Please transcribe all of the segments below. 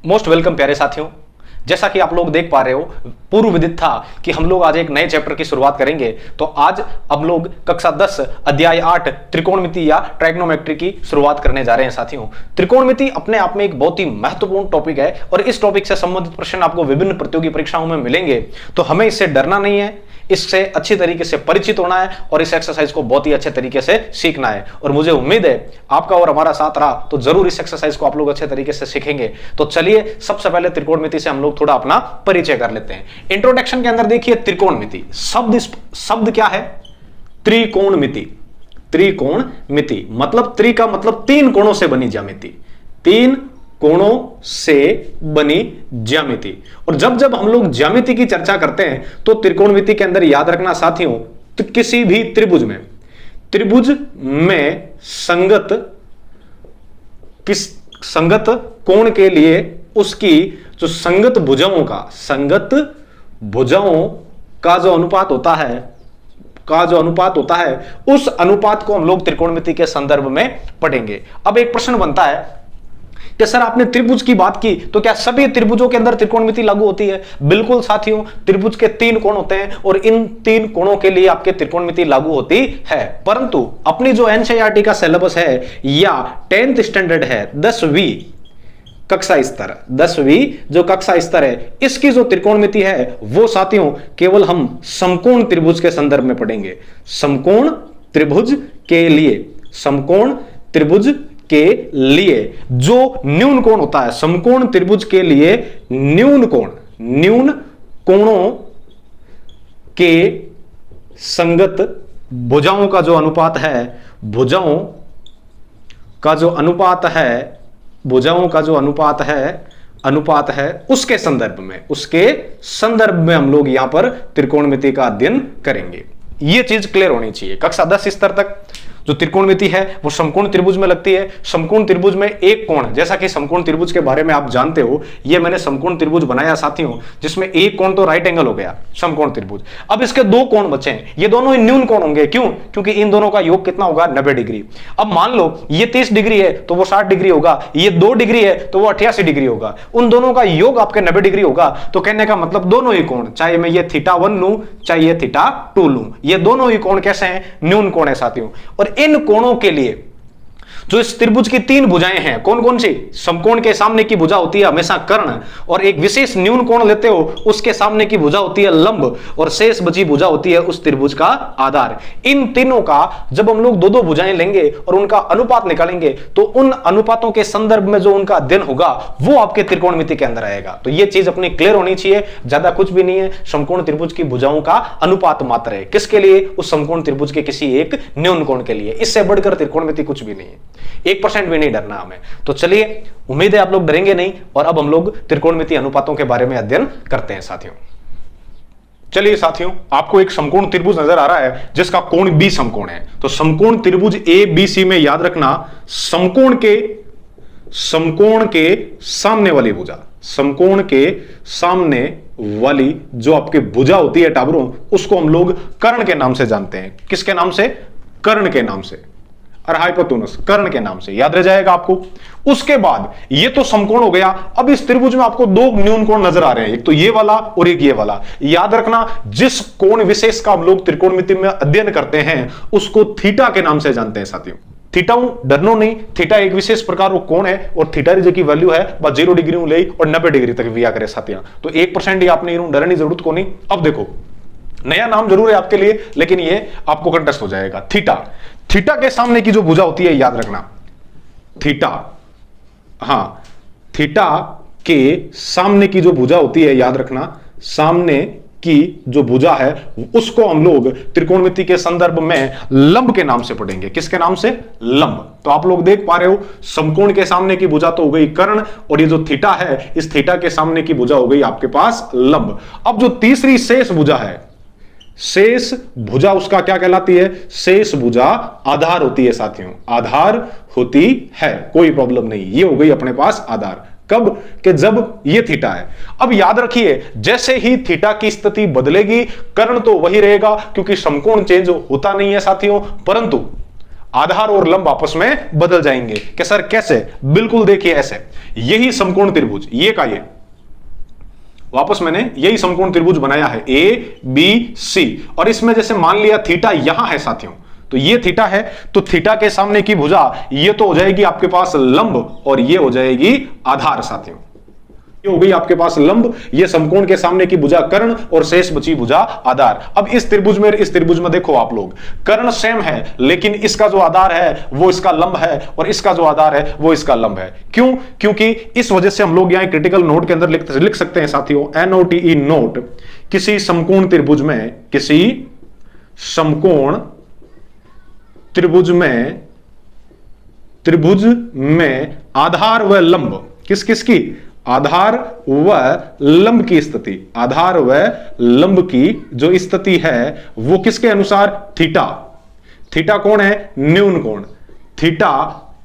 Most welcome प्यारे साथियों। जैसा कि आप लोग देख पा रहे हो, पूर्व विदित था कि हम लोग आज एक नए चैप्टर की शुरुआत करेंगे। तो आज अब लोग कक्षा 10 अध्याय 8 त्रिकोणमिति या ट्राइगोनोमेट्री की शुरुआत करने जा रहे हैं। साथियों, त्रिकोणमिति अपने आप में एक बहुत ही महत्वपूर्ण टॉपिक है और इस टॉपिक से संबंधित प्रश्न आपको विभिन्न प्रतियोगी परीक्षाओं में मिलेंगे। तो हमें इससे डरना नहीं है, इससे अच्छी तरीके से परिचित होना है और इस एक्सरसाइज को बहुत ही अच्छे तरीके से सीखना है। और मुझे उम्मीद है आपका और हमारा साथ रहा तो जरूर इस एक्सरसाइज को आप लोग अच्छे तरीके से सीखेंगे। तो चलिए सबसे पहले त्रिकोणमिति से हम लोग थोड़ा अपना परिचय कर लेते हैं। इंट्रोडक्शन के अंदर देखिए, त्रिकोणमिति शब्द क्या है? त्रिकोणमिति। त्रिकोणमिति मतलब त्रि का मतलब तीन कोणों से बनी ज्यामिति, तीन कोणों से बनी ज्यामिति। और जब हम लोग ज्यामिति की चर्चा करते हैं तो त्रिकोणमिति के अंदर याद रखना साथियों, तो किसी भी त्रिभुज में संगत कोण के लिए उसकी जो संगत भुजाओं का जो अनुपात होता है उस अनुपात को हम लोग त्रिकोणमिति के संदर्भ में पढ़ेंगे। अब एक प्रश्न बनता है कि सर आपने त्रिभुज की बात की, तो क्या सभी त्रिभुजों के अंदर त्रिकोणमिति लागू होती है? बिल्कुल साथियों, त्रिभुज के तीन कोण होते हैं और इन तीन कोणों के लिए आपके त्रिकोणमिति लागू होती है। परंतु अपनी जो एनसीईआरटी का सिलेबस है या 10th स्टैंडर्ड है, 10वीं जो कक्षा स्तर है, इसकी जो त्रिकोणमिति है वो साथियों केवल हम समकोण त्रिभुज के संदर्भ में पढ़ेंगे। समकोण त्रिभुज के लिए जो न्यून कोण होता है, समकोण त्रिभुज के लिए न्यून कोणों के संगत भुजाओं का जो अनुपात है उसके संदर्भ में हम लोग यहां पर त्रिकोणमिति का अध्ययन करेंगे। यह चीज क्लियर होनी चाहिए। कक्षा 10 स्तर तक जो त्रिकोणमिति है वो समकोण त्रिभुज में लगती है। समकोण त्रिभुज में एक कोण, जैसा कि समकोण त्रिभुज के बारे में आप जानते हो, ये मैंने समकोण त्रिभुज बनाया साथियों, जिसमें एक कोण तो राइट एंगल हो गया समकोण त्रिभुज। अब इसके दो कोण बचे हैं, ये दोनों ही न्यून कोण होंगे। क्यों? क्योंकि इन दोनों का योग कितना होगा? 90 डिग्री। अब मान लो ये 30 डिग्री है तो वो 60 डिग्री होगा, ये 2 डिग्री है तो वो 88 डिग्री होगा। उन दोनों का योग आपके 90 डिग्री होगा। तो कहने का मतलब दोनों ही कोण, चाहे मैं ये θ1 लूं चाहे ये θ2 लूं, ये दोनों ही कोण कैसे हैं? न्यून कोण है साथियों। और इन कोणों के लिए जो इस त्रिभुज की तीन भुजाएं हैं, कौन कौन सी? समकोण के सामने की भुजा होती है हमेशा कर्ण, और एक विशेष न्यून कोण लेते हो उसके सामने की भुजा होती है लंब, और शेष बची भुजा होती है उस त्रिभुज का आधार। इन तीनों का जब हम लोग दो दो भुजाएं लेंगे और उनका अनुपात निकालेंगे तो उन अनुपातों के संदर्भ में जो उनका अध्ययन होगा वो आपके त्रिकोणमिति के अंदर आएगा। तो यह चीज अपनी क्लियर होनी चाहिए। ज्यादा कुछ भी नहीं है, समकोण त्रिभुज की भुजाओं का अनुपात मात्र है। किसके लिए? उस समकोण त्रिभुज के किसी एक न्यून कोण के लिए। इससे बढ़कर त्रिकोणमिति कुछ भी नहीं है, 1% भी नहीं डरना हमें। तो चलिए, उम्मीद है आप लोग डरेंगे नहीं। और अब हम लोग त्रिकोणमिति अनुपातों के बारे में अध्ययन करते हैं साथियों। चलिए साथियों, आपको एक समकोण त्रिभुज नजर आ रहा है जिसका कोण बी समकोण है। तो समकोण त्रिभुज ए बी सी में याद रखना, समकोण के सामने वाली भुजा, समकोण के सामने वाली जो आपकी भुजा होती है टाबरों, उसको हम लोग कर्ण के नाम से जानते हैं। किसके नाम से? कर्ण के नाम से, और हाइपोटेनस कर्ण के नाम से, याद रह जाएगा आपको। उसके बाद ये तो समकोण हो गया। अब इस त्रिभुज में आपको दो न्यून कोण नजर आ रहे हैं, एक तो ये वाला और एक ये वाला। याद रखना, जिस कोण विशेष का हम लोग त्रिकोणमिति में अध्ययन करते हैं उसको थीटा के नाम से जानते हैं साथियों। थीटा डरनो नहीं, थीटा एक विशेष प्रकार वो कोण है और थीटा की वैल्यू है बस 0 डिग्री ले और 90 डिग्री तक विया करे साथियों। तो 1% ही आपने डरने की जरूरत को नहीं। अब देखो, नया नाम जरूर है आपके लिए लेकिन ये आपको कंटेस्ट हो जाएगा। थीटा के सामने की जो भुजा होती है, याद रखना थीटा के सामने की जो भुजा होती है, याद रखना सामने की जो भुजा है उसको हम लोग त्रिकोणमिति के संदर्भ में लंब के नाम से पढ़ेंगे। किसके नाम से? लंब। तो आप लोग देख पा रहे हो, समकोण के सामने की भुजा तो हो गई कर्ण, और ये जो थीटा है इस थीटा के सामने की भुजा हो गई आपके पास लंब। अब जो तीसरी शेष भुजा है, शेष भुजा उसका क्या कहलाती है? शेष भुजा आधार होती है साथियों, आधार होती है, कोई प्रॉब्लम नहीं। ये हो गई अपने पास आधार। कब? कि जब ये थीटा है। अब याद रखिए, जैसे ही थीटा की स्थिति बदलेगी कर्ण तो वही रहेगा, क्योंकि समकोण चेंज होता नहीं है साथियों, परंतु आधार और लंब आपस में बदल जाएंगे। कि सर कैसे? बिल्कुल देखिए ऐसे, यही समकोण त्रिभुज, ये का ये वापस मैंने यही समकोण त्रिभुज बनाया है ए बी सी, और इसमें जैसे मान लिया थीटा यहां है साथियों, तो ये थीटा है, तो थीटा के सामने की भुजा ये तो हो जाएगी आपके पास लंब और ये हो जाएगी आधार साथियों। ये हो गई आपके पास लंब, ये समकोण के सामने की भुजा कर्ण और शेष बची भुजा आधार। अब इस त्रिभुज में देखो आप लोग, कर्ण सेम है लेकिन इसका जो आधार है वो इसका लंब है और इसका जो आधार है वो इसका लंब है। क्यों? क्योंकि इस वजह से हम लोग यहां क्रिटिकल नोट के अंदर लिख सकते हैं साथियों, NOTE नोट, किसी समकोण त्रिभुज में, किसी समकोण त्रिभुज में आधार व लंब किस किस की, आधार व लंब की स्थिति, आधार व लंब की जो स्थिति है वो किसके अनुसार, थीटा, थीटा कौन है, न्यून कोण, थीटा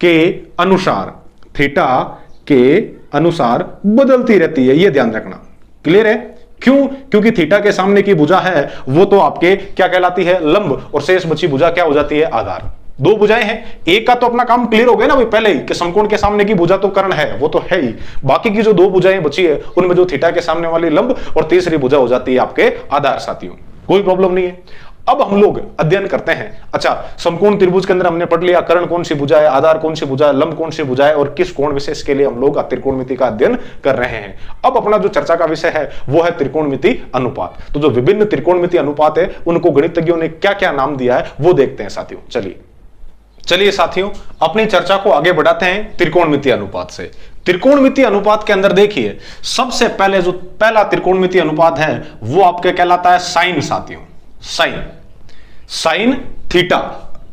के अनुसार, थीटा के अनुसार बदलती रहती है, ये ध्यान रखना। क्लियर है? क्यों? क्योंकि थीटा के सामने की भुजा है वो तो आपके क्या कहलाती है, लंब, और शेष बची भुजा क्या हो जाती है, आधार। दो भुजाएं हैं, एक का तो अपना काम क्लियर हो गया ना भाई पहले ही कि समकोण के सामने की भुजा तो कर्ण है, वो तो है ही, बाकी की जो दो भुजाएं बची है उनमें जो थीटा के सामने वाली लंब और तीसरी भुजा हो जाती है आपके आधार साथियों। कोई प्रॉब्लम नहीं है। अब हम लोग अध्ययन करते हैं, अच्छा समकोण त्रिभुज के अंदर हमने पढ़ लिया कर्ण कौन सी भुजा है, आधार कौन सी भुजा है, लंब कौन सी भुजा है और किस कोण विशेष के लिए हम लोग त्रिकोणमिति का अध्ययन कर रहे हैं। अब अपना जो चर्चा का विषय है वो है त्रिकोणमिति अनुपात। तो जो विभिन्न त्रिकोणमिति अनुपात है उनको गणितज्ञों ने क्या क्या नाम दिया है वो देखते हैं साथियों। चलिए साथियों अपनी चर्चा को आगे बढ़ाते हैं त्रिकोणमिति अनुपात से। त्रिकोणमिति अनुपात के अंदर देखिए सबसे पहले जो पहला त्रिकोणमिति अनुपात है वो आपके कहलाता है साइन साथियों, साइन थीटा,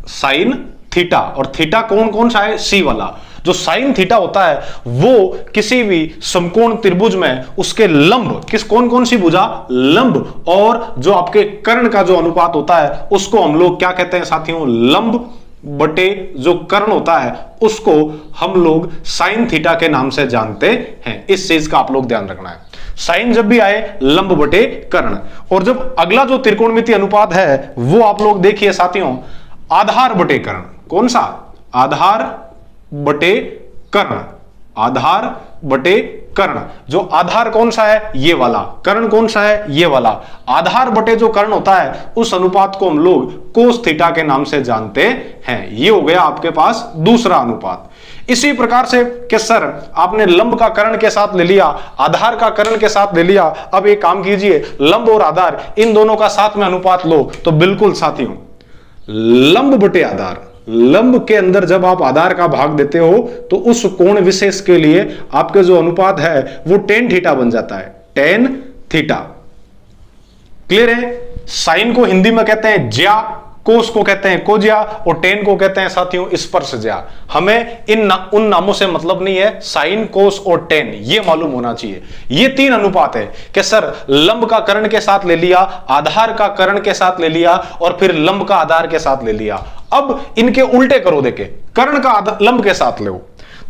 साइन थीटा, और थीटा कौन सा है, सी वाला। जो साइन थीटा होता है वो किसी भी समकोण त्रिभुज में उसके लंब, किस कौन सी भुजा, लंब, और जो आपके कर्ण का जो अनुपात होता है उसको हम लोग क्या कहते हैं साथियों, लंब बटे जो कर्ण होता है उसको हम लोग साइन थीटा के नाम से जानते हैं। इस चीज का आप लोग ध्यान रखना है, साइन जब भी आए लंब बटे कर्ण। और जब अगला जो त्रिकोणमिति अनुपात है वो आप लोग देखिए साथियों, आधार बटे कर्ण। कौन सा, आधार बटे कर्ण, आधार बटे कर्ण। जो आधार कौन सा है, ये वाला, कर्ण कौन सा है, ये वाला। आधार बटे जो कर्ण होता है उस अनुपात को हम लोग कोस थीटा के नाम से जानते हैं। ये हो गया आपके पास दूसरा अनुपात। इसी प्रकार से कि सर आपने लंब का कर्ण के साथ ले लिया, आधार का कर्ण के साथ ले लिया, अब एक काम कीजिए लंब और आधार इन दोनों का साथ में अनुपात लो। तो बिल्कुल साथियों लंब बटे आधार, लंब के अंदर जब आप आधार का भाग देते हो तो उस कोण विशेष के लिए आपके जो अनुपात है वो टेन थीटा बन जाता है, टेन थीटा। क्लियर है? साइन को हिंदी में कहते हैं ज्या, कोस को कहते हैं कोज्या और टेन को कहते हैं साथियों स्पर्शज्या। हमें उन नामों से मतलब नहीं है, साइन कोस और टेन ये मालूम होना चाहिए। ये तीन अनुपात है कि सर लंब का कर्ण के साथ ले लिया, आधार का कर्ण के साथ ले लिया और फिर लंब का आधार के साथ ले लिया। अब इनके उल्टे करो, देखे कर्ण का लंब के साथ लो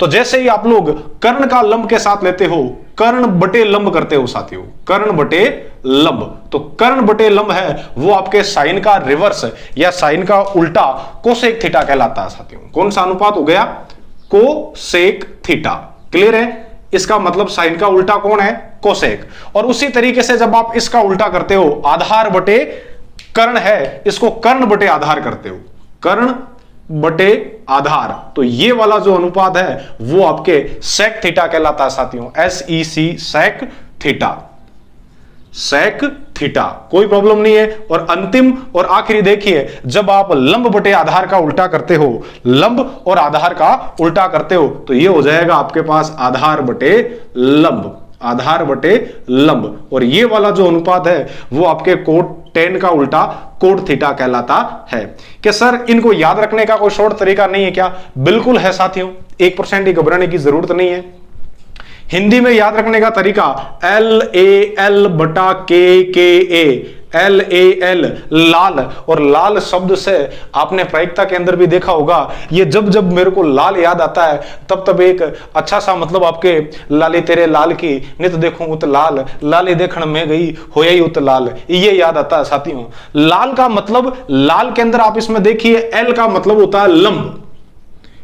तो जैसे ही आप लोग कर्ण का लंब के साथ लेते हो कर्ण बटे लंब करते हो साथियों, कर्ण बटे लंब। तो कर्ण बटे लंब है वो आपके साइन का रिवर्स या साइन का उल्टा कोसेक थीटा कहलाता है साथियों। कौन सा अनुपात हो गया, कोसेक थीटा। क्लियर है? इसका मतलब साइन का उल्टा कौन है, कोसेक। और उसी तरीके से जब आप इसका उल्टा करते हो, आधार बटे कर्ण है इसको कर्ण बटे आधार करते हो, कर्ण बटे आधार, तो ये वाला जो अनुपात है वो आपके सेक थीटा कहलाता है साथियों, SEC sec theta, sec theta. कोई प्रॉब्लम नहीं है। और अंतिम और आखिरी देखिए जब आप लंब बटे आधार का उल्टा करते हो, लंब और आधार का उल्टा करते हो तो ये हो जाएगा आपके पास आधार बटे लंब, आधार बटे लंब। और ये वाला जो अनुपात है वो आपके कोट टेन का उल्टा कोट थीटा कहलाता है। कि सर इनको याद रखने का कोई शॉर्ट तरीका नहीं है क्या? बिल्कुल है साथियों, 1% ही घबराने की जरूरत नहीं है। हिंदी में याद रखने का तरीका LAL बटा KKA, LAL, लाल। और लाल शब्द से आपने प्रायिकता के अंदर भी देखा होगा, ये जब जब मेरे को लाल याद आता है तब तब एक अच्छा सा मतलब आपके लाली तेरे लाल की नित देखूं उत लाल, लाली देखण में गई होया ही उत लाल, ये याद आता है साथियों। लाल का मतलब, लाल के अंदर आप इसमें देखिए L का मतलब होता है लंब,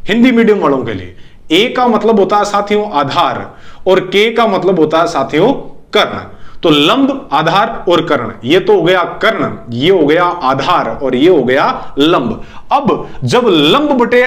हिंदी मीडियम वालों के लिए। A का मतलब होता है साथियों आधार, और K का मतलब होता है साथियों कर्ण। तो लंब, आधार और कर्ण, ये तो हो गया कर्ण, ये हो गया आधार और ये हो गया लंब। अब जब लंब बटे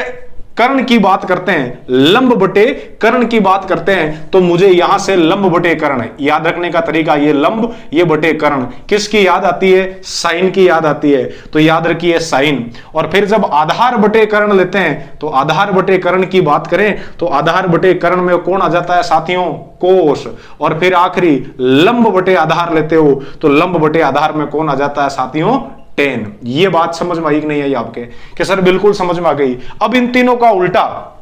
कर्ण की बात करते हैं, लंब बटे कर्ण की बात करते हैं, तो मुझे यहां से लंब बटे कर्ण याद रखने का तरीका, ये लंब ये बटे कर्ण, किसकी याद आती है? साइन की याद आती है। तो याद रखिए साइन। और फिर जब आधार बटे कर्ण लेते हैं, तो आधार बटे कर्ण की बात करें तो आधार बटे कर्ण में कौन आ जाता है साथियों? कोस। और फिर आखिरी लंब बटे आधार लेते हो तो लंब बटे आधार में कौन आ जाता है साथियों? टेन। ये बात समझ में आई कि नहीं आई आपके? कि सर बिल्कुल समझ में आ गई। अब इन तीनों का उल्टा,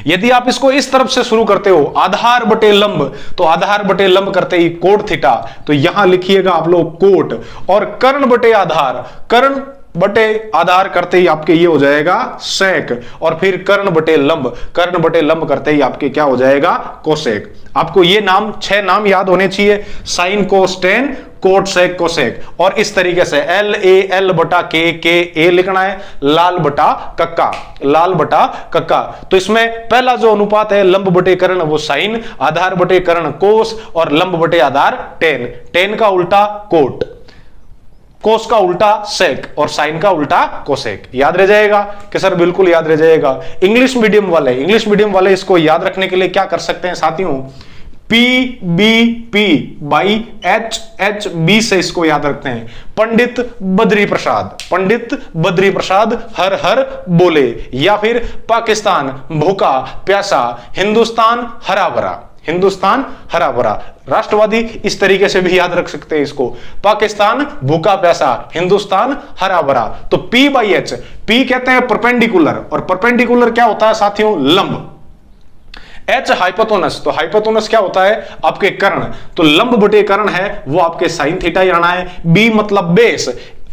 यदि आप इसको इस तरफ से शुरू करते हो आधार बटे लंब, तो आधार बटे लंब करते ही कोट थीटा, तो यहां लिखिएगा आप लोग कोट। और कर्ण बटे आधार, कर्ण बटे आधार करते ही आपके ये हो जाएगा सेक। और फिर कर्ण बटे लंब, कर्ण बटे लंब करते ही आपके क्या हो जाएगा? कोसेक। आपको ये नाम 6 नाम याद होने चाहिए, sine cos tan cot sec cosec. और इस तरीके से LAL बटा KA लिखना है, लाल बटा कक्का, लाल बटा कक्का। तो इसमें पहला जो अनुपात है लंब बटे कर्ण वो साइन, आधार बटे कर्ण कोस और लंब बटे आधार टेन। टेन का उल्टा कोट, कोस का उल्टा सेक और साइन का उल्टा कोसेक। याद रह जाएगा कि सर बिल्कुल याद रह जाएगा। इंग्लिश मीडियम वाले इसको याद रखने के लिए क्या कर सकते हैं साथियों? PBP बाई HHB से इसको याद रखते हैं। पंडित बद्री प्रसाद, पंडित बद्री प्रसाद हर हर बोले, या फिर पाकिस्तान भूखा प्यासा, हिंदुस्तान हरा भरा, हिंदुस्तान हरा भरा। राष्ट्रवादी इस तरीके से भी याद रख सकते हैं इसको, पाकिस्तान भूखा प्यासा, हिंदुस्तान हरा भरा। तो P बाई H, P कहते हैं परपेंडिकुलर, और परपेंडिकुलर क्या होता है साथियों? लंब। H हाइपोटेनस, तो हाइपोटेनस क्या होता है? आपके कर्ण। तो लंब बटे कर्ण है वो आपके साइन थीटा ही आना है। B मतलब बेस।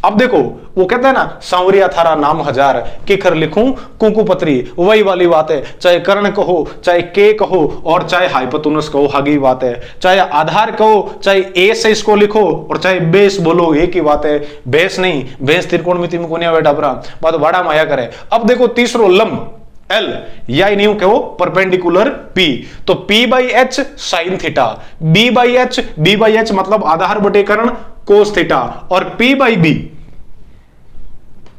अब देखो वो कहते हैं ना, सांवरिया थारा नाम हजार किखर लिखूं कुंकुपत्री, वही वाली बात है। चाहे कर्ण कहो, चाहे के कहो और चाहे हाइपोटेनस कहो, हागी बात है। चाहे आधार कहो, चाहे ए से इसको लिखो और चाहे बेस बोलो, एक ही बात है। बेस नहीं, बेस त्रिकोणमिति में कोनिया बेटा बरा बात बड़ा माया करे। अब देखो तीसरो लंब L, या नहीं कहो परपेंडिकुलर P, तो P by H sine theta, B by H मतलब आधार बटे कर्ण कोस थीटा, और P बाई B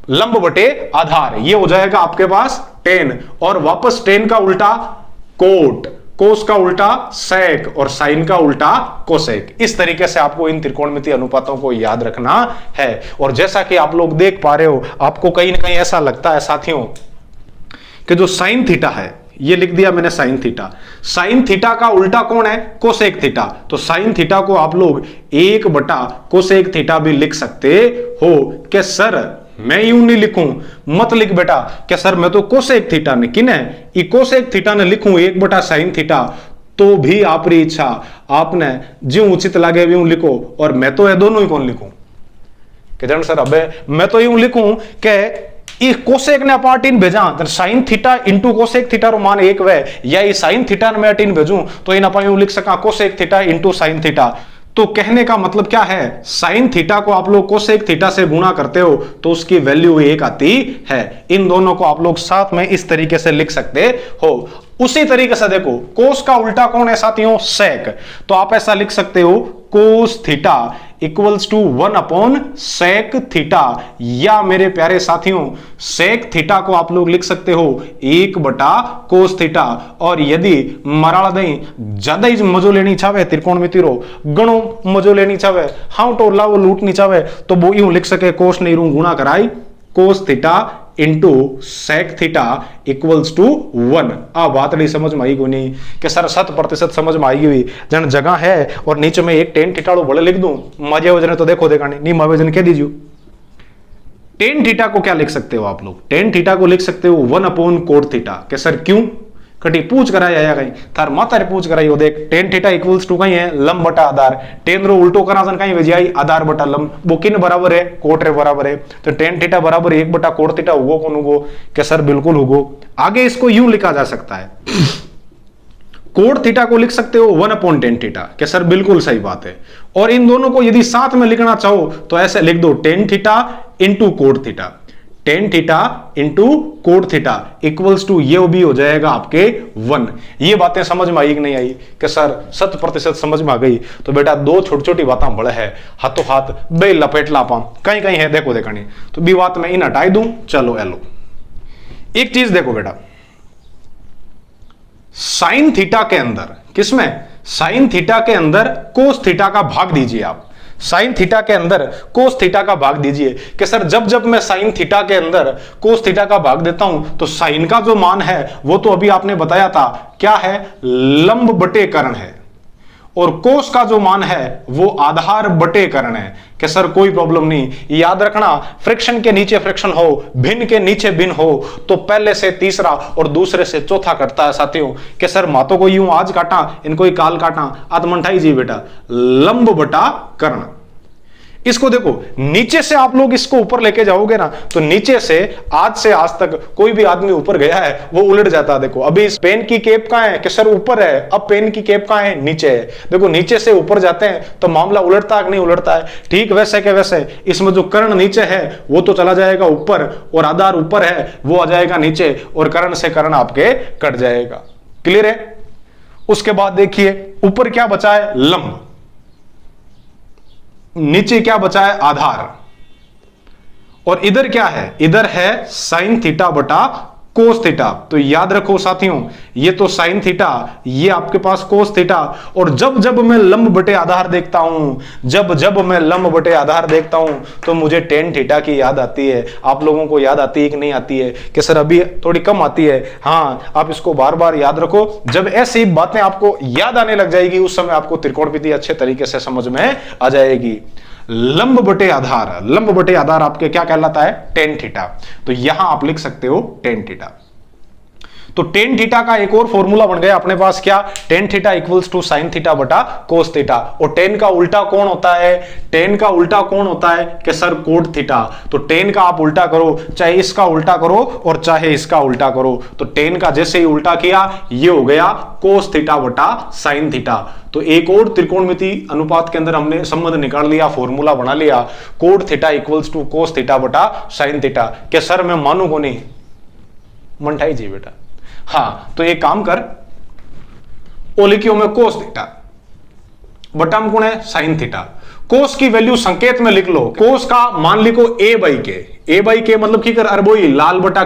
लंब बटे आधार, ये हो जाएगा आपके पास 10। और वापस 10 का उल्टा कोट, कोस का उल्टा सेक और साइन का उल्टा कोसेक। इस तरीके से आपको इन त्रिकोणमितीय अनुपातों को याद रखना है। और जैसा कि आप लोग देख पा रहे हो, आपको कहीं ना कहीं ऐसा लगता है साथियों कि जो साइन थीटा है, ये लिख दिया मैंने साइन थीटा, साइन थीटा का उल्टा कौन है? Cosec theta. तो साइन थीटा को आप लोग 1 बटा कोसेक थीटा भी लिख सकते हो। कि सर मैं यूं नहीं लिखूं, मत लिख बेटा क्या सर मैं तो कोसेक थीटा ने किने ई कोसेक थीटा ने लिखूं 1 बटा साइन थीटा, तो भी आपकी इच्छा, आपने जो उचित लगे यूं लिखो। और मैं तो ये दोनों ही कौन लिखूं कि जन सर अबे मैं तो यूं लिखूं कि कोसेक ने पार्ट इन भेजा sine theta into cosec theta रो मान 1 वे, या ये साइन थीटा ने मैं 18 भेजूं तो इन अपन यूं लिख सका cosec theta into sine theta. तो कहने का मतलब क्या है? साइन थीटा को आप लोग कोसेक थीटा से गुणा करते हो तो उसकी वैल्यू 1 आती है। इन दोनों को आप लोग साथ में इस तरीके से लिख सकते हो। उसी तरीके से देखो कोस का उल्टा कौन है साथियों? सेक। तो आप ऐसा लिख सकते हो cos theta equals to 1 upon sec theta, या मेरे प्यारे साथियों सेक थीटा को आप लोग लिख सकते हो 1 बटा कोस थीटा। और यदि मराल दई ज्यादा ही मजो लेनी चाहे त्रिकोणमिति रो गणो मजो लेनी चाहे, हाँ टोला वो लूटनी चाहे, तो वो यूं लिख सके कोस नहीं रू गुणा कराई cos theta into sec theta equals to 1। आ बात नहीं समझ में आई को नहीं कि सर 100% समझ में आएगी हुई जन जगह है और नीचे में एक टेन थीटा बड़े लिख दूं मजे वजन तो देखो देखा नहीं मावे वजन कह दीजिए। टेन थीटा को क्या लिख सकते हो आप लोग? टेन थीटा को लिख सकते हो 1 अपॉन कोट थीटा। कि सर क्यों? कटी पूछ कराया या कहीं थार माता रे पूछ कराई हो देख टेन थीटा इक्वल्स टू कहीं है लंब बटा आधार टेन रो उल्टो करा कहीं वजियाई आधार बटा लंब वो किन बराबर है कोट रे बराबर है तो टेन थीटा बराबर 1 बटा कोट थीटा हुगो कौन हुगो क्या सर बिल्कुल हुगो। आगे इसको यूं लिखा जा सकता है कोट थीटा को लिख सकते हो 1/10 थीटा क्या सर बिल्कुल सही बात है। और इन दोनों को यदि साथ में लिखना चाहो तो ऐसे लिख दो tan theta into cot theta tan theta into cot theta equals to ये भी हो जाएगा आपके 1। ये बातें समझ में आई कि नहीं आई कि सर 100% समझ में आ गई तो बेटा दो छोटी छोटी बातें बड़े है हाथों हाथ बे लपेट लापा कहीं कहीं है देखो देखनी तो भी बात मैं इन हटाई दूं चलो एलो। एक चीज देखो बेटा साइन थीटा के अंदर किसमें साइन थीटा के अंदर कोस थीटा का भाग दीजिए आप साइन थीटा के अंदर कोस थीटा का भाग दीजिए कि सर जब जब मैं साइन थीटा के अंदर कोस थीटा का भाग देता हूं तो साइन का जो मान है वो तो अभी आपने बताया था क्या है लंब बटे कर्ण है और कोस का जो मान है वो आधार बटे कर्ण है कि सर कोई प्रॉब्लम नहीं याद रखना फ्रिक्शन के नीचे फ्रिक्शन हो भिन्न के नीचे भिन्न हो तो पहले से तीसरा और दूसरे से चौथा कटता है साथियों कि सर मातों को यूं आज काटा इनको ही काल काटा आत्मंठाई जी बेटा लंब बटा कर्ण। इसको देखो नीचे से आप लोग इसको ऊपर लेके जाओगे ना तो नीचे से आज तक कोई भी आदमी ऊपर गया है वो उलट जाता है। देखो अभी इस पेन की केप कहां है कि सर ऊपर है अब पेन की केप कहां है नीचे है। देखो नीचे से ऊपर जाते हैं तो मामला उलटता है कि नहीं उलटता है ठीक वैसे के वैसे इसमें जो कर्ण नीचे है वो तो चला जाएगा ऊपर और आधार ऊपर है वो आ जाएगा नीचे और कर्ण से कर्ण आपके कट जाएगा। क्लियर है। उसके बाद देखिए ऊपर क्या बचा है लंब नीचे क्या बचा है आधार और इधर क्या है इधर है साइन थीटा बटा कोस थीटा। तो याद रखो साथियों ये तो साइन थीटा ये आपके पास कोस थीटा और जब जब मैं लंब बटे आधार देखता हूं जब जब मैं लंब बटे आधार देखता हूं तो मुझे टेन थीटा की याद आती है। आप लोगों को याद आती है कि नहीं आती है कि सर अभी थोड़ी कम आती है। हाँ आप इसको बार बार याद रखो जब ऐसी बातें आपको याद आने लग जाएगी उस समय आपको त्रिकोणमिति अच्छे तरीके से समझ में आ जाएगी। लंब बटे आधार आपके क्या कहलाता है टेन थीटा। तो यहां आप लिख सकते हो टेन थीटा। तो टेन थीटा का एक और फॉर्मूला बन गया अपने पास क्या tan theta equals to sine theta बटा कोस थीटा। और टेन का उल्टा कौन होता है टेन का उल्टा कौन होता है कि सर कोट थीटा। तो टेन का आप उल्टा करो चाहे इसका उल्टा करो और चाहे इसका उल्टा करो तो टेन का जैसे ही उल्टा किया ये हो गया कोस थीटा बटा साइन थीटा। तो एक और त्रिकोणमिति अनुपात के अंदर हमने संबंध निकाल लिया फॉर्मूला बना लिया cot theta equals to cos theta बटा साइन थीटा। क्या सर मैं मानू को नहीं मंठाई जी बेटा। हाँ तो एक काम कर ओ लिखियो में कोस थीटा बटा में कौन है साइन थीटा। कोस की वैल्यू संकेत में लिख लो कोस का मान लिखो ए बाई के मतलब की कर अरबोई लाल बटा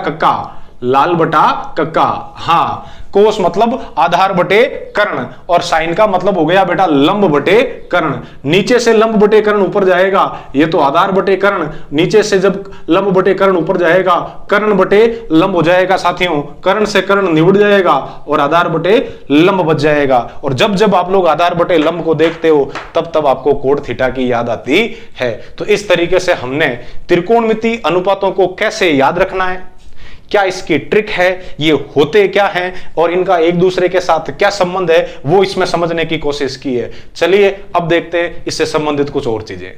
कक्का। हाँ कोस मतलब आधार बटे कर्ण और साइन का मतलब हो गया बेटा लंब बटे कर्ण। नीचे से लंब बटे कर्ण ऊपर जाएगा ये तो आधार बटे कर्ण नीचे से जब लंब बटे कर्ण ऊपर जाएगा कर्ण बटे लंब हो जाएगा साथियों कर्ण से कर्ण निबड़ जाएगा और आधार बटे लंब बच जाएगा। और जब जब आप लोग आधार बटे लंब को देखते हो तब तब आपको कोट थीटा की याद आती है। तो इस तरीके से हमने त्रिकोणमिति अनुपातों को कैसे याद रखना है क्या इसकी ट्रिक है ये होते क्या हैं और इनका एक दूसरे के साथ क्या संबंध है वो इसमें समझने की कोशिश की है। चलिए अब देखते हैं इससे संबंधित कुछ और चीजें।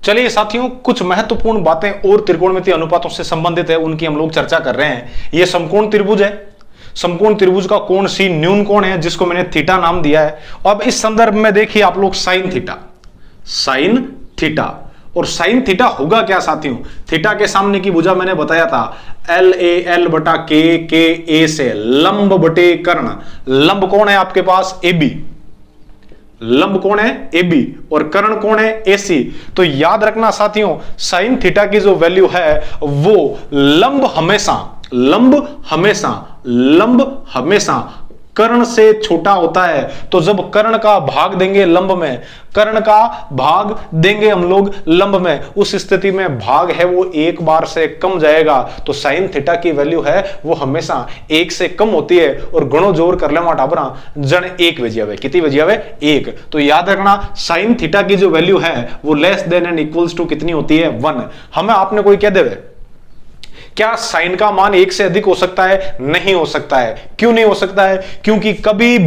चलिए साथियों कुछ महत्वपूर्ण बातें और त्रिकोणमिति अनुपातों से संबंधित है उनकी हम लोग चर्चा कर रहे हैं। ये समकोण त्रिभुज है समकोण त्रिभुज का कोण सी न्यून कोण है जिसको मैंने थीटा नाम दिया है। अब इस संदर्भ में देखिए आप लोग साइन थीटा और साइन थीटा होगा क्या साथियों थीटा के सामने की भुजा मैंने बताया था LAL बटा के ए से लंब बटे कर्ण। लंब कौन है आपके पास AB लंब कौन है AB और कर्ण कौन है AC। तो याद रखना साथियों साइन थीटा की जो वैल्यू है वो लंब हमेशा कर्ण से छोटा होता है। तो जब कर्ण का भाग देंगे हम लोग लंब में उस स्थिति में भाग है वो एक बार से कम जाएगा। तो साइन थीटा की वैल्यू है वो हमेशा एक से कम होती है और गणो जोर कर ले टाबरा जन एक बजियावे कितनी बजियावे एक। तो याद रखना साइन थीटा की जो वैल्यू है वो less than and equals to कितनी होती है 1। हमें आपने कोई कह देवे क्या साइन का मान 1 से अधिक हो सकता है? नहीं हो सकता है। क्यों नहीं हो सकता है? क्योंकि कभी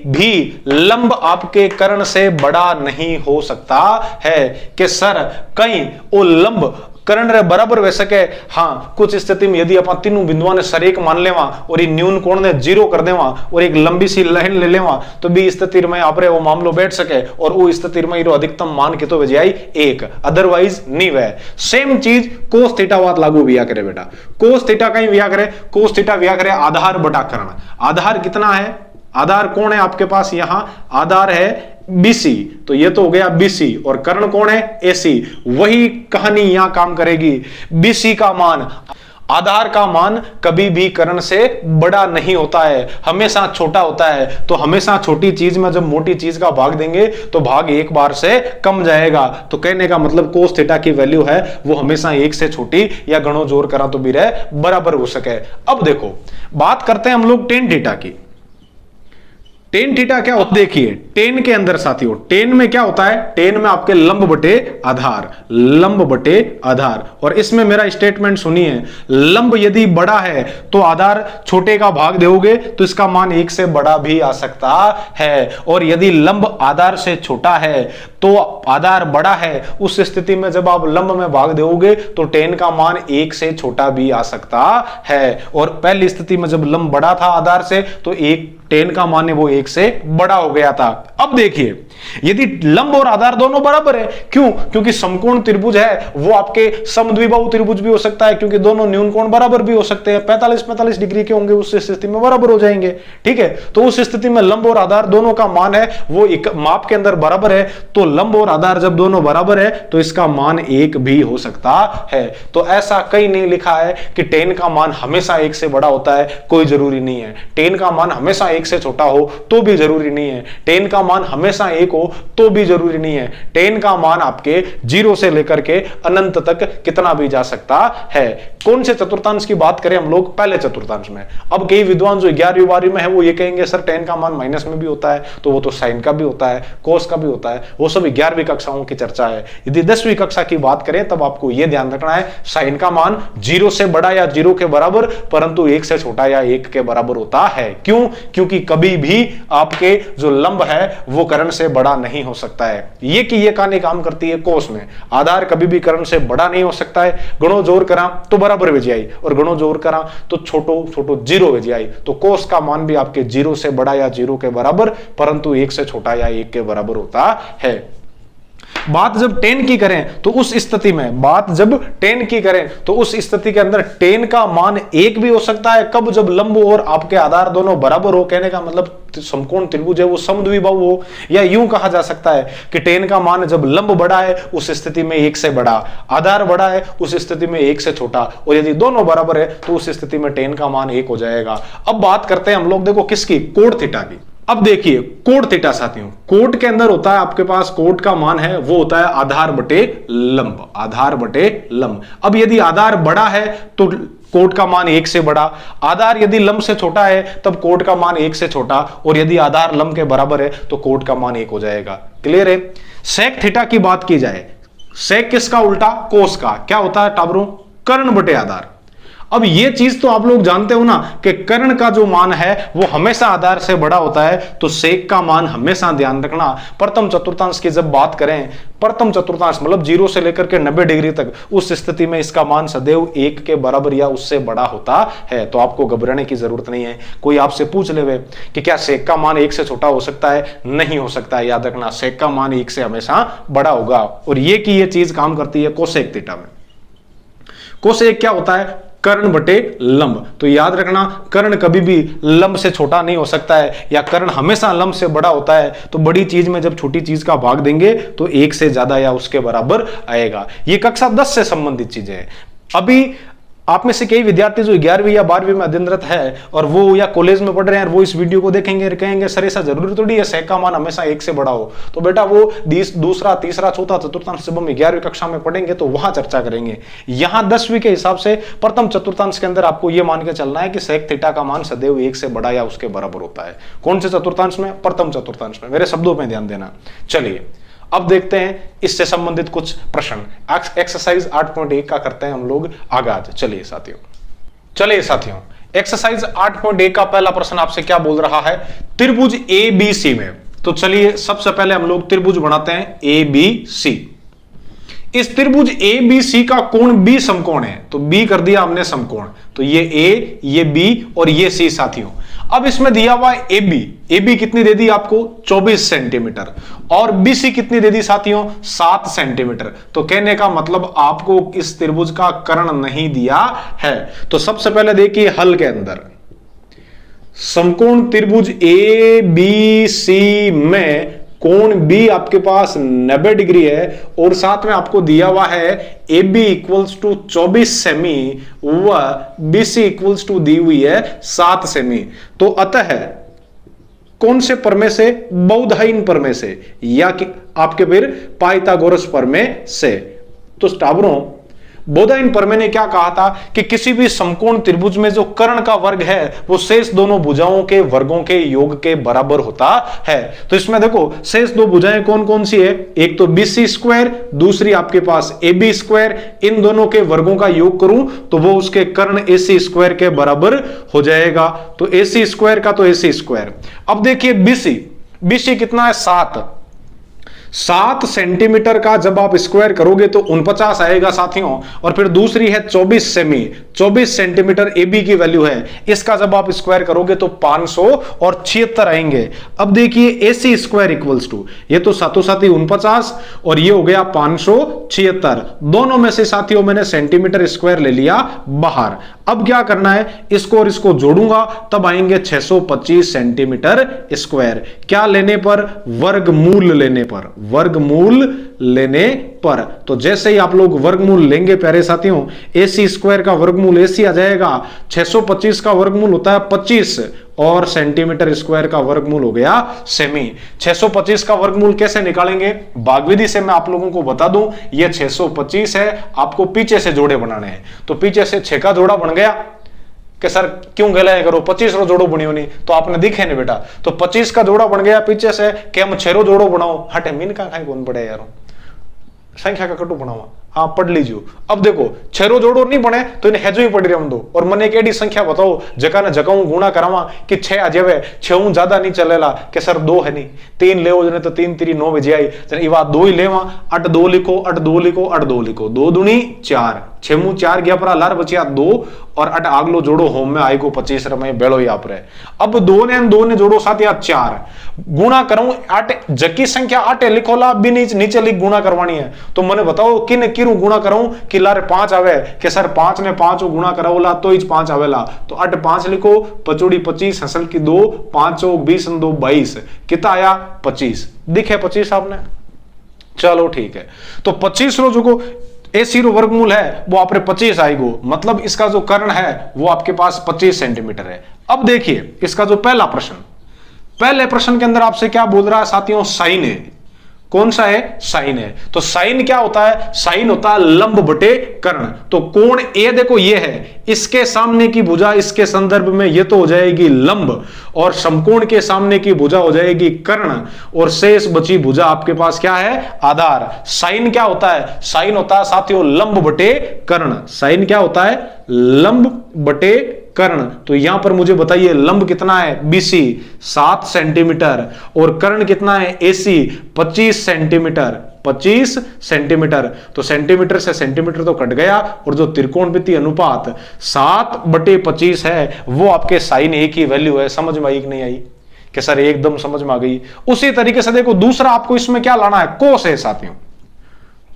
भी लंब आपके कर्ण से बड़ा नहीं हो सकता है कि सर कहीं वो लंब कर्ण रे बराबर हो सके। हाँ, कुछ स्थिति में यदि अपन तीनों बिंदुओं ने सर एक मान लेवा और ये न्यून कोण ने 0 कर देवा और एक लंबी सी लाइन ले लेवा तो भी स्थिति में आपरे वो मामलो बैठ सके और वो स्थिति में अधिकतम मान के तो बजाय 1, अदरवाइज नहीं वह। सेम चीज कोस थीटा बात लागू विया करे बेटा। कोस थीटा कहीं विया करे, कोस थीटा विया करे आधार बटा कर्ण। आधार कितना है? आधार कौन है आपके पास? यहां आधार है BC, तो ये तो हो गया BC और कर्ण कौन है? AC। वही कहानी यहां काम करेगी। BC का मान, आधार का मान कभी भी कर्ण से बड़ा नहीं होता है, हमेशा छोटा होता है। तो हमेशा छोटी चीज में जब मोटी चीज का भाग देंगे तो भाग एक बार से कम जाएगा। तो कहने का मतलब कोस थीटा की वैल्यू है वो हमेशा 1 से छोटी या गणो जोर करा तो भी रहे बराबर हो सके। अब देखो बात करते हैं हम लोग टेन थीटा की। टेन थीटा क्या होता है? देखिए टेन के अंदर साथियों, टेन में क्या होता है? टेन में आपके लंब बटे आधार, लंब बटे आधार। और इसमें मेरा स्टेटमेंट सुनिए, लंब यदि बड़ा है तो आधार छोटे का भाग दोगे तो इसका मान 1 से बड़ा भी आ सकता है। और यदि लंब आधार से छोटा है तो आधार बड़ा है, उस स्थिति में जब आप लंब में भाग दोगे तो टेन का मान 1 से छोटा भी आ सकता है। और पहली स्थिति में जब लंब बड़ा था आधार से तो टेन का मान है वो 1 से बड़ा हो गया था। अब देखिए यदि लंब और आधार दोनों बराबर है, क्यों? क्योंकि समकोण त्रिभुज है वो आपके समद्विबाहु त्रिभुज भी हो सकता है, क्योंकि दोनों न्यून कोण बराबर भी हो सकते हैं। 45-45 डिग्री के होंगे, उस स्थिति में बराबर हो जाएंगे। ठीक है, तो उस स्थिति में लंब और आधार दोनों का मान है वो एक माप के अंदर बराबर है। तो लंब और आधार जब दोनों बराबर है तो इसका मान 1 भी हो सकता है। तो ऐसा कहीं नहीं लिखा है कि टेन का मान हमेशा 1 से बड़ा होता है, कोई जरूरी नहीं है। टेन का मान हमेशा 1 से छोटा हो तो भी जरूरी नहीं है। टेन का मान हमेशा 1 हो तो भी जरूरी नहीं है। टेन का मान आपके 0 से लेकर के अनंत तक कितना भी जा सकता है। कौन से चतुर्थांश की बात करें हम लोग? पहले चतुर्थांश में। अब कई विद्वान जो 11वीं 12वीं में है वो ये कहेंगे सर टेन का मान माइनस में भी होता है, तो वो तो साइन का भी होता है, कोस का भी होता है। वो सब 11वीं कक्षाओं की चर्चा है। यदि 10वीं कक्षा की बात करें तब आपको यह ध्यान रखना है साइन का मान 0 से बड़ा या 0 के बराबर, परंतु 1 से छोटा या 1 के बराबर होता है। क्यों? क्योंकि कभी भी आपके जो लंब है वो कर्ण से बड़ा नहीं हो सकता है। ये कि ये कहानी काम करती है कोस में। आधार कभी भी कर्ण से बड़ा नहीं हो सकता है। गणो जोर करा तो बराबर हो जाए और गणो जोर करा तो छोटो छोटो 0 हो जाए। तो कोस का मान भी आपके 0 से बड़ा या 0 के बराबर, परंतु 1 से छोटा या 1 के बराबर होता है। बात जब टेन की करें तो उस स्थिति में, बात जब टेन की करें तो उस स्थिति के अंदर टेन का मान 1 भी हो सकता है। कब? जब लंब और आपके आधार दोनों बराबर हो। कहने का मतलब समकोण त्रिभुज है वो समद्विबाहु हो। या यूं कहा जा सकता है कि टेन का मान जब लंब बड़ा है उस स्थिति में 1 से बड़ा, आधार बड़ा है उस स्थिति में 1 से छोटा, और यदि दोनों बराबर है तो उस स्थिति में टेन का मान 1 हो जाएगा। अब बात करते हैं हम लोग देखो किसकी? कोण थीटा की। अब देखिए कोण थीटा साथियों, कोण के अंदर होता है आपके पास, कोण का मान है वो होता है आधार बटे लंब, आधार बटे लंब। अब यदि आधार बड़ा है तो कोण का मान 1 से बड़ा, आधार यदि लंब से छोटा है तब कोण का मान 1 से छोटा, और यदि आधार लंब के बराबर है तो कोण का मान 1 हो जाएगा। क्लियर है? सेक थीटा की बात की जाए, सेक किसका उल्टा? कोस का। क्या होता है टाबरों? कर्ण बटे आधार। अब ये चीज तो आप लोग जानते हो ना कि कर्ण का जो मान है वो हमेशा आधार से बड़ा होता है, तो सेक का मान हमेशा ध्यान रखना। प्रथम चतुर्थांश की जब बात करें, प्रथम चतुर्थांश मतलब 0 से लेकर के 90 डिग्री तक, उस स्थिति में इसका मान सदैव 1 के बराबर या उससे बड़ा होता है। तो आपको घबराने की जरूरत नहीं है। कोई आपसे पूछ लेवे कि क्या सेक का मान 1 से छोटा हो सकता है? नहीं हो सकता है। याद रखना सेक का मान 1 से हमेशा बड़ा होगा। और ये कि ये चीज काम करती है कोसेक थीटा में। कोसेक क्या होता है? कर्ण बटे लंब। तो याद रखना कर्ण कभी भी लंब से छोटा नहीं हो सकता है, या कर्ण हमेशा लंब से बड़ा होता है। तो बड़ी चीज में जब छोटी चीज का भाग देंगे तो 1 से ज्यादा या उसके बराबर आएगा। ये कक्षा 10 से संबंधित चीजें हैं। अभी आप में से कई विद्यार्थी जो 11वीं या 12वीं में अध्ययनरत है और वो या कॉलेज में पढ़ रहे हैं, वो इस वीडियो को देखेंगे और कहेंगे सर ऐसा जरूरी थोड़ी है सेक का मान हमेशा 1 से बड़ा हो। तो बेटा वो दूसरा, तीसरा, चौथा, चतुर्थांश जब हम 11वीं कक्षा में पढ़ेंगे तो वहां चर्चा करेंगे। यहां 10वीं के हिसाब से प्रथम चतुर्थांश के अंदर आपको यह मान के चलना है कि सेक थीटा का मान सदैव 1 से बड़ा या उसके बराबर होता है। कौन से चतुर्थांश में? प्रथम चतुर्थांश में। मेरे शब्दों में ध्यान देना। चलिए अब देखते हैं इससे संबंधित कुछ प्रश्न। एक्सरसाइज 8.1 का करते हैं हम लोग आगाज। चलिए साथियों, एक्सरसाइज 8.1 का पहला प्रश्न आपसे क्या बोल रहा है, त्रिभुज ABC में। तो चलिए सबसे पहले हम लोग त्रिभुज बनाते हैं ABC। इस त्रिभुज ABC का कोण B समकोण है, तो B कर दिया हमने समकोण, तो ये A, ये B और ये C साथियों। अब इसमें दिया हुआ है AB कितनी दे दी आपको 24 सेंटीमीटर और BC कितनी दे दी साथियों 7 सेंटीमीटर। तो कहने का मतलब आपको इस त्रिभुज का कर्ण नहीं दिया है। तो सबसे पहले देखिए हल के अंदर समकोण त्रिभुज ABC में कोण B आपके पास 90 डिग्री है और साथ में आपको दिया हुआ है AB इक्वल्स टू 24 सेमी व BC इक्वल्स टू दी हुई है 7 सेमी। तो अतः कौन से प्रमेय से, बौधाइन प्रमेय से या कि आपके फिर पाइथागोरस प्रमेय से। तो स्टाबरों बौधाइन प्रमेय ने क्या कहा था कि किसी भी समकोण त्रिभुज में जो कर्ण का वर्ग है वो शेष दोनों भुजाओं के वर्गों के योग के बराबर होता है। तो इसमें देखो शेष दो भुजाएं कौन कौन सी है, एक तो BC स्क्वायर, दूसरी आपके पास AB स्क्वायर। इन दोनों के वर्गों का योग करूं तो वो उसके कर्ण AC स्क्वायर के बराबर हो जाएगा। तो AC स्क्वायर का तो AC स्क्वायर। अब देखिए BC कितना है 7 सेंटीमीटर का जब आप स्क्वायर करोगे तो 49 आएगा साथियों। और फिर दूसरी है 24 सेमी, 24 सेंटीमीटर AB की वैल्यू है, इसका जब आप स्क्वायर करोगे तो 576 आएंगे। अब देखिए AC स्क्वायर इक्वल्स टू, ये तो सातों साथी 49 और ये हो गया 576। दोनों में से साथियों मैंने सेंटीमीटर स्क्वायर ले लिया बाहर। अब क्या करना है, इसको और इसको जोड़ूंगा तब आएंगे 625 सेंटीमीटर स्क्वायर। क्या लेने पर, वर्गमूल लेने पर, वर्गमूल लेने पर। तो जैसे ही आप लोग वर्गमूल लेंगे प्यारे साथियों, AC स्क्वायर का वर्गमूल AC आ जाएगा, 625 का वर्गमूल होता है 25 और सेंटीमीटर स्क्वायर का वर्गमूल हो गया सेमी। 625 का वर्गमूल कैसे निकालेंगे, भागविधि से मैं आप लोगों को बता दूं। ये 625 है, आपको पीछे से जोड़े बनाने हैं। तो पीछे से 6 का जोड़ा बन गया कि सर क्यों गला करो 25 रो जोड़ो बनी होनी, तो आपने दिखे नहीं बेटा। तो 25 का जोड़ा बन गया पीछे से कि हम 6 रो जोड़ो बनाओ, हटे मीन का खाए कौन पड़े यार, संख्या का कटु बनावा। हाँ पढ़ लीजिए। अब देखो 6 रो जोड़ो नहीं बने तो इन्हें हेजो ही पड़ रही हम दो। और मन एक एडी संख्या बताओ जगह ने जगह गुणा करावा कि 6 आ जावे, 6 ज्यादा नहीं चलेला कि सर 2 है नहीं 3 ले जने तो 3 3 9 बजे आई जने बात 2 ही लेवा। 8 2 लिखो, 8 2 लिखो, 8 2 लिखो, 2 दूनी 4, 6 4 गया पर लार बचिया 2 और 8 आगलो जोड़ो होम में आई को 25 रमे बेलो यहाँ पर है। अब 2 ने जोड़ो साथ या 4 गुणा करूं 8 जकी संख्या 8 लिखो ला भी नीचे लिख गुणा करवानी है। तो मैंने बताओ किन किरू गुणा कराऊं कि लारे 5 आवे कि सर 5 ने 5 गुणा कराओला तो 5 आवेला। तो 8 5 लिखो, पचोड़ी 25 हसल की 2, 5 20 2 22 कितना आया 25। दिखे 25 आपने, चलो ठीक है। तो 25 रो जो AC रो वर्गमूल है वो आपने 25 आएगो, मतलब इसका जो कर्ण है वो आपके पास 25 सेंटीमीटर है। अब देखिए इसका जो पहला प्रश्न, पहले प्रश्न के अंदर आपसे क्या बोल रहा है साथियों, साइन है। कौन सा है, साइन है। तो साइन क्या होता है, साइन होता है लंब बटे कर्ण। तो कोण A देखो ये है, इसके सामने की भुजा इसके संदर्भ में ये तो हो जाएगी लंब और समकोण के सामने की भुजा हो जाएगी कर्ण और शेष बची भुजा आपके पास क्या है, आधार। साइन क्या होता है, साइन होता है साथियों लंब बटे कर्ण। साइन क्या होता है, लंब बटे कर्ण। तो यहां पर मुझे बताइए लंब कितना है BC 7 सेंटीमीटर और कर्ण कितना है AC 25 सेंटीमीटर, 25 सेंटीमीटर। तो सेंटीमीटर से सेंटीमीटर तो कट गया और जो त्रिकोणमितीय अनुपात 7/25 है वो आपके साइन A की वैल्यू है। समझ में आई कि नहीं आई कि सर एकदम समझ में आ गई। उसी तरीके से देखो दूसरा आपको इसमें क्या लाना है, कोस है साथियों,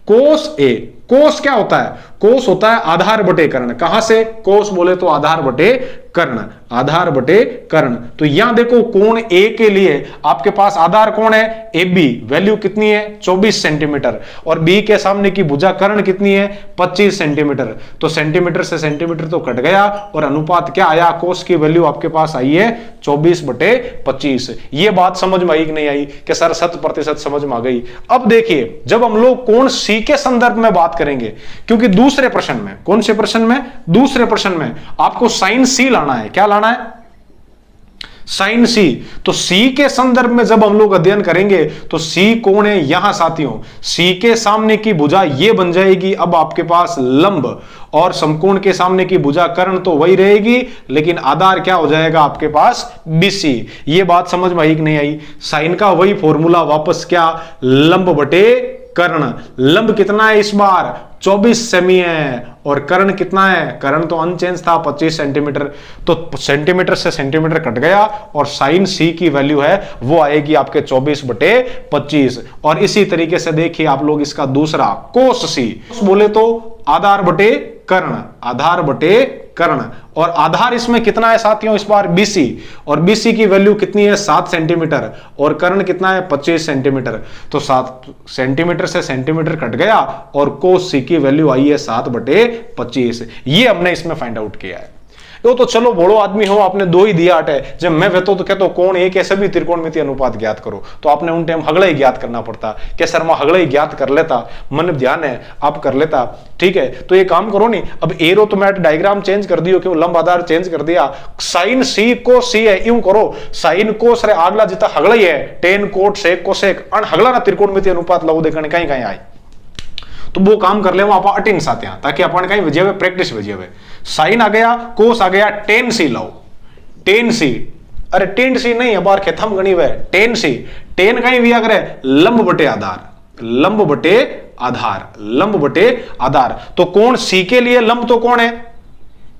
कोस A। कोस क्या होता है, कोस होता है आधार बटे कर्ण। कहां से, कोस बोले तो आधार बटे कर्ण, आधार बटे कर्ण। तो यहां देखो कोण A के लिए आपके पास आधार कौन है AB, वैल्यू कितनी है 24 सेंटीमीटर और B के सामने की भुजा कर्ण कितनी है 25 सेंटीमीटर। तो सेंटीमीटर से सेंटीमीटर तो कट गया और अनुपात क्या आया, कोस की वैल्यू आपके पास आई है 24/25। ये बात समझ में आई कि नहीं आई कि सर 100% समझ में आ गई। अब देखिए जब हम लोग कोण C के संदर्भ में बात करेंगे, क्योंकि दूसरे प्रश्न में, कौन से प्रश्न में, दूसरे प्रश्न में आपको साइन C लाना है। क्या लाना है, साइन सी। तो सी के संदर्भ में जब हम लोग अध्ययन करेंगे तो सी कौन है यहां साथियों, सी के सामने की भुजा ये बन जाएगी अब आपके पास लंब, और समकोण के सामने की भुजा कर्ण तो वही रहेगी, लेकिन आधार क्या हो जाएगा आपके पास बीसी। ये बात समझ में आई कि नहीं आई? साइन का वही फॉर्मूला वापस, क्या, लंब बटे कर्ण। लंब कितना है इस बार 24 सेमी है, और कर्ण कितना है, कर्ण तो अनचेंज था 25 सेंटीमीटर, तो सेंटीमीटर से सेंटीमीटर कट गया, और साइन सी की वैल्यू है वो आएगी आपके 24 बटे 25। और इसी तरीके से देखिए आप लोग इसका दूसरा कोस सी, बोले तो आधार बटे कर्ण, आधार बटे कर्ण, और आधार इसमें कितना है साथियों इस बार बीसी, और बीसी की वैल्यू कितनी है 7 सेंटीमीटर, और कर्ण कितना है 25 सेंटीमीटर, तो 7 सेंटीमीटर से सेंटीमीटर कट गया, और कोस सी की वैल्यू आई है 7 बटे 25। ये हमने इसमें फाइंड आउट किया है। तो चलो बड़ो आदमी हो, आपने 2 ही दिया है, जब मैं तो कहता कौन एक ऐसे भी त्रिकोणमितीय अनुपात ज्ञात करो, तो आपने उन टाइम हगड़ा ही ज्ञात करना पड़ता, क्या शर्मा हगड़ा ही ज्ञात कर लेता, मन ध्यान है आप कर लेता, ठीक है। तो ये काम करो नहीं, अब एरो तो मैं डायग्राम चेंज कर दियो, क्यों लंब आधार चेंज कर दिया, साइन सी को सी है, यूं करो साइन कोस रे आगला जितना हगड़ा ही है, टेन कोट सेक कोसेक अन हगड़ा ना त्रिकोणमितीय अनुपात लाओ देखने कहीं कहीं आए, तो वो काम कर ले आप अटेन साथ, ताकि अपन कहीं वजह प्रैक्टिस वजह। साइन आ गया, कोस आ गया, टेन सी लाओ, टेन सी, अरे टेन सी नहीं अब खेतम गणी हुए, टेन सी, टेन कहीं भी अगर है लंब बटे आधार, लंब बटे आधार, लंब बटे आधार। तो कोण सी के लिए लंब तो कौन है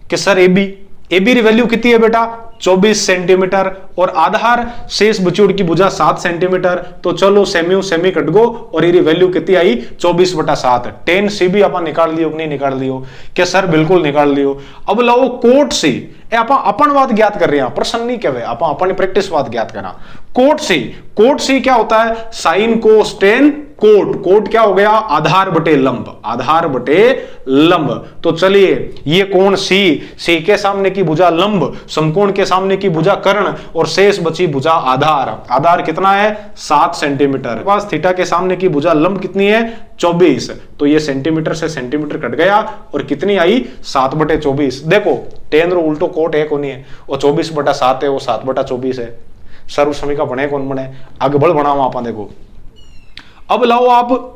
कि sir A B, A B की वैल्यू कितनी है बेटा 24 सेंटीमीटर, और आधार शेष बचूड़ की भुजा 7 सेंटीमीटर, तो चलो सेमी सेमी कट गो, और ये वैल्यू कितनी आई 24 बटा 7। टेन सी भी अपन निकाल लियो कि नहीं निकाल लियो, क्या सर बिल्कुल निकाल लियो। अब लाओ कोट सी, अपन बात ज्ञात कर रहे हैं, प्रश्न नहीं कहे अपन प्रैक्टिस बात ज्ञात करा। कोट सी, कोट सी क्या होता है sine cos tan cot, cot क्या हो गया आधार बटे लंब, आधार बटे लंब। तो चलिए ये कोण सी, सी के सामने की भुजा लंब, समकोण के सामने की भुजा कर्ण, और शेष बची भुजा आधार, आधार कितना है 7 सेंटीमीटर, पास थीटा के सामने की भुजा लंब कितनी है 24, तो ये सेंटीमीटर से सेंटीमीटर कट गया, और कितनी आई 7 बटे 24। देखो टेन रो उल्टो कोट है कौन है, वो 24 बटा 7 है, वो 7 बटा 24 है, सर्व समीका बने कौन बने, आगे बढ़ बनाओ आप देखो। अब लाओ आप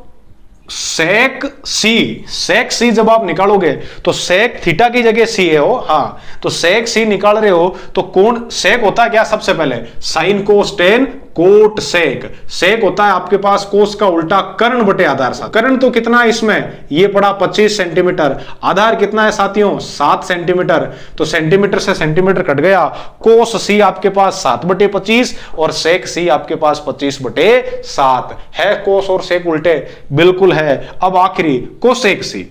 सेक सी, सेक सी जब आप निकालोगे तो सेक थीटा की जगह सी है हो, हाँ तो सेक सी निकाल रहे हो तो कोण सेक होता है क्या सबसे पहले sine cos tan cot sec, sec होता है आपके पास कोस का उल्टा कर्ण बटे आधार। कर्ण तो कितना है इसमें ये पड़ा 25 सेंटीमीटर, आधार कितना है साथियों 7 सेंटीमीटर, तो सेंटीमीटर से सेंटीमीटर कट गया, कोस सी आपके पास 7 बटे 25 और सेक सी आपके पास 25 बटे 7 है। कोस और सेक उल्टे बिल्कुल है। अब आखिरी कोसेक सी,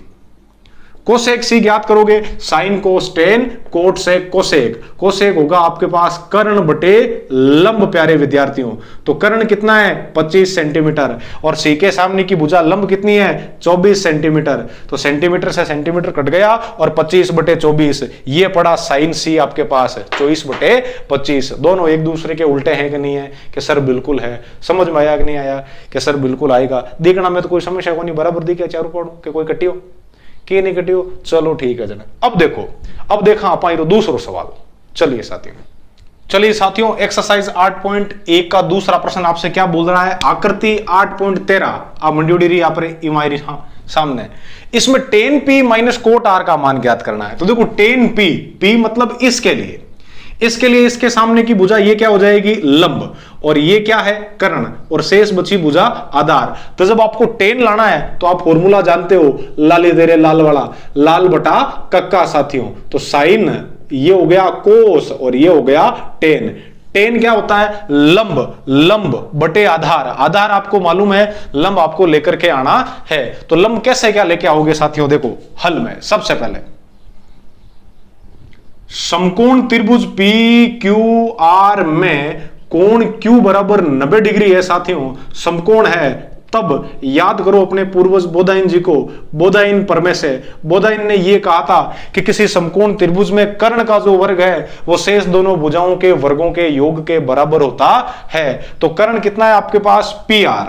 कोसेक सी ज्ञात करोगे sine cos tan cot sec cosec, cosec होगा आपके पास कर्ण बटे लंब प्यारे विद्यार्थियों, तो कर्ण कितना है 25 सेंटीमीटर और सी के सामने की भुजा लंब कितनी है 24 सेंटीमीटर, तो सेंटीमीटर से सेंटीमीटर कट गया और 25 बटे 24 ये पड़ा साइन सी आपके पास 24 बटे 25। दोनों एक दूसरे के उल्टे हैं कि नहीं है कि सर बिल्कुल है। समझ में आया कि नहीं आया कि सर बिल्कुल आएगा। देखना में तो कोई समस्या को नहीं, बराबर दिखे चारों पढ़ो कि कोई कटियो कि नहीं कटियो, चलो ठीक है जना। अब देखो, अब देखा आप दूसरा सवाल। चलिए साथियों एक्सरसाइज 8.1 का दूसरा प्रश्न आपसे क्या बोल रहा है, आकृति 8.13 आप मंड्योड़ी रही यहाँ पर इमायरी सामने, इसमें tan P minus cot R का मान ज्ञात करना है। तो देखो टेन पी, पी मतलब इसके लिए, इसके लिए इसके सामने की भुजा ये क्या हो जाएगी लंब और ये क्या है कर्ण और शेष बची भुजा आधार। तो जब आपको टेन लाना है तो आप फॉर्मूला जानते हो लाली तेरे लाल वाला, लाल बटा कक्का साथियों। तो साइन ये हो गया कोस और ये हो गया टेन। टेन क्या होता है लंब, लंब बटे आधार, आधार आपको मालूम है लंब आपको लेकर के आना है। तो लंब कैसे क्या लेके आओगे साथियों, देखो हल में सबसे पहले समकोण त्रिभुज पी क्यू आर में कोण Q बराबर 90 डिग्री है साथियों, समकोण है। तब याद करो अपने पूर्वज बोधाइन जी को, बोधाइन परमे से बोधाइन ने यह कहा था कि किसी समकोण त्रिभुज में कर्ण का जो वर्ग है वो शेष दोनों भुजाओं के वर्गों के योग के बराबर होता है। तो कर्ण कितना है आपके पास PR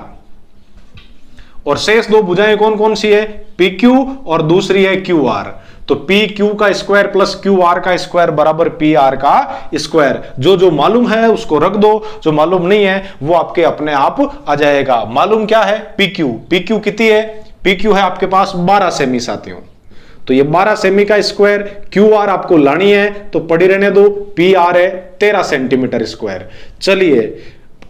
और शेष दो भुजाएं कौन कौन सी है PQ और दूसरी है QR। तो पी क्यू का स्क्वायर प्लस क्यू आर का स्क्वायर बराबर पी आर का स्क्वायर। जो मालूम है उसको रख दो, जो मालूम नहीं है वो आपके अपने आप आ जाएगा। मालूम क्या है? पी क्यू कितनी है? पी क्यू है आपके पास 12 सेमी साथियों, तो ये 12 सेमी का स्क्वायर, क्यू आर आपको लानी है तो पड़ी रहने दो, पी आर है 13 सेंटीमीटर स्क्वायर। चलिए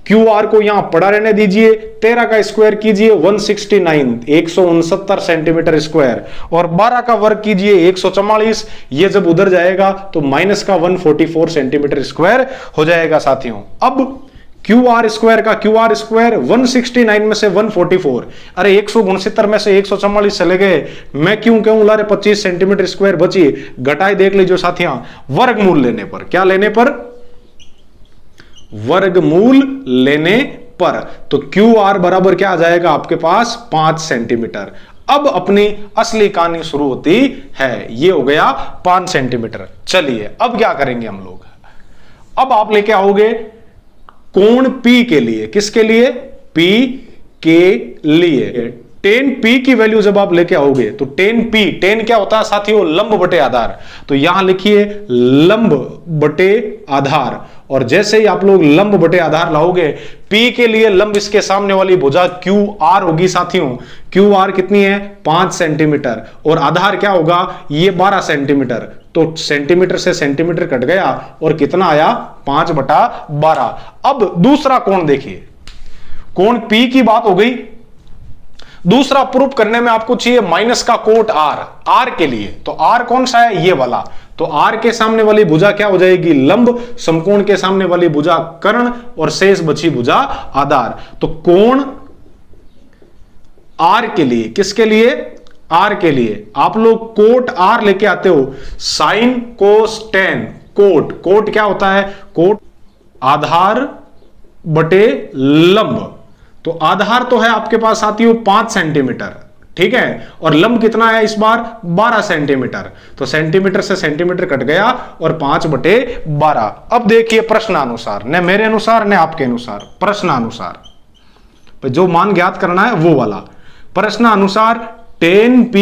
क्यू आर को यहां पड़ा रहने दीजिए, 13 का स्क्वायर कीजिए 169 169 सेंटीमीटर स्क्वायर, और 12 का वर्ग कीजिए 144, ये जब उधर जाएगा तो माइनस का 144 सेंटीमीटर स्क्वायर हो जाएगा साथियों। अब क्यू आर स्क्वायर का क्यू आर स्क्वायर 169 में से 144, अरे 169 में से 144 चले गए, मैं क्यों कहूं ला रे 25 सेंटीमीटर स्क्वायर बची, घटाए देख लीजिए साथियों, वर्गमूल लेने पर। क्या लेने पर? वर्गमूल लेने पर। तो क्यू आर बराबर क्या आ जाएगा आपके पास? 5 सेंटीमीटर। अब अपनी असली कहानी शुरू होती है, ये हो गया 5 सेंटीमीटर। चलिए अब क्या करेंगे हम लोग, अब आप लेके आओगे कोण P के लिए, किसके लिए? P के लिए। tan P की वैल्यू जब आप लेके आओगे तो tan P, tan क्या होता है साथियों? लंब बटे आधार। तो यहां लिखिए लंब बटे आधार, और जैसे ही आप लोग लंब बटे आधार लाओगे, P के लिए लंब इसके सामने वाली भुजा QR होगी साथियों। QR कितनी है? 5 सेंटीमीटर, और आधार क्या होगा? ये 12 सेंटीमीटर। तो सेंटीमीटर से सेंटीमीटर कट गया और कितना आया? 5/12। अब दूसरा कोण देखिए, कोण P की बात हो गई। दूसरा प्रूफ करने में आपको चाहिए माइनस का कोट R के लिए। तो R कौन सा है? ये वाला। तो R के सामने वाली भुजा क्या हो जाएगी? लंब। समकोण के सामने वाली भुजा कर्ण, और शेष बची भुजा आधार। तो कोण R के लिए, किसके लिए? R के लिए आप लोग कोट R लेके आते हो, साइन कोस टेन। कोट क्या होता है? कोट आधार बटे लंब। तो आधार तो है आपके पास साथियों 5 सेंटीमीटर, ठीक है, और लंब कितना है इस बार? 12 सेंटीमीटर। तो सेंटीमीटर से सेंटीमीटर कट गया और 5/12। अब देखिए प्रश्नानुसार, न मेरे अनुसार न आपके अनुसार, प्रश्नानुसार जो मान ज्ञात करना है वो वाला। प्रश्नानुसार tan P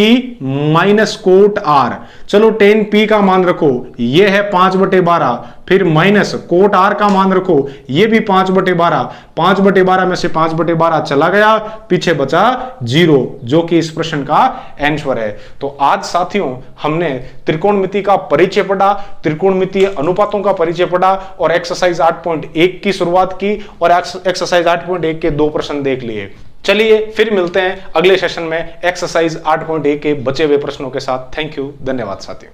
minus cot R। चलो tan P का मान रखो, ये है 5/12, फिर माइनस कोट R का मान रखो, ये भी 5/12। 5/12 में से 5/12 चला गया, पीछे बचा 0, जो कि इस प्रश्न का आंसर है। तो आज साथियों हमने त्रिकोणमिति का परिचय पढ़ा, त्रिकोणमितीय अनुपातों का परिचय पढ़ा, और एक्सरसाइज 8.1 की शुरुआत की, और एक्सरसाइज 8.1 के 2 प्रश्न देख लिए। चलिए फिर मिलते हैं अगले सेशन में एक्सरसाइज 8.1 के बचे हुए प्रश्नों के साथ। थैंक यू, धन्यवाद साथियों।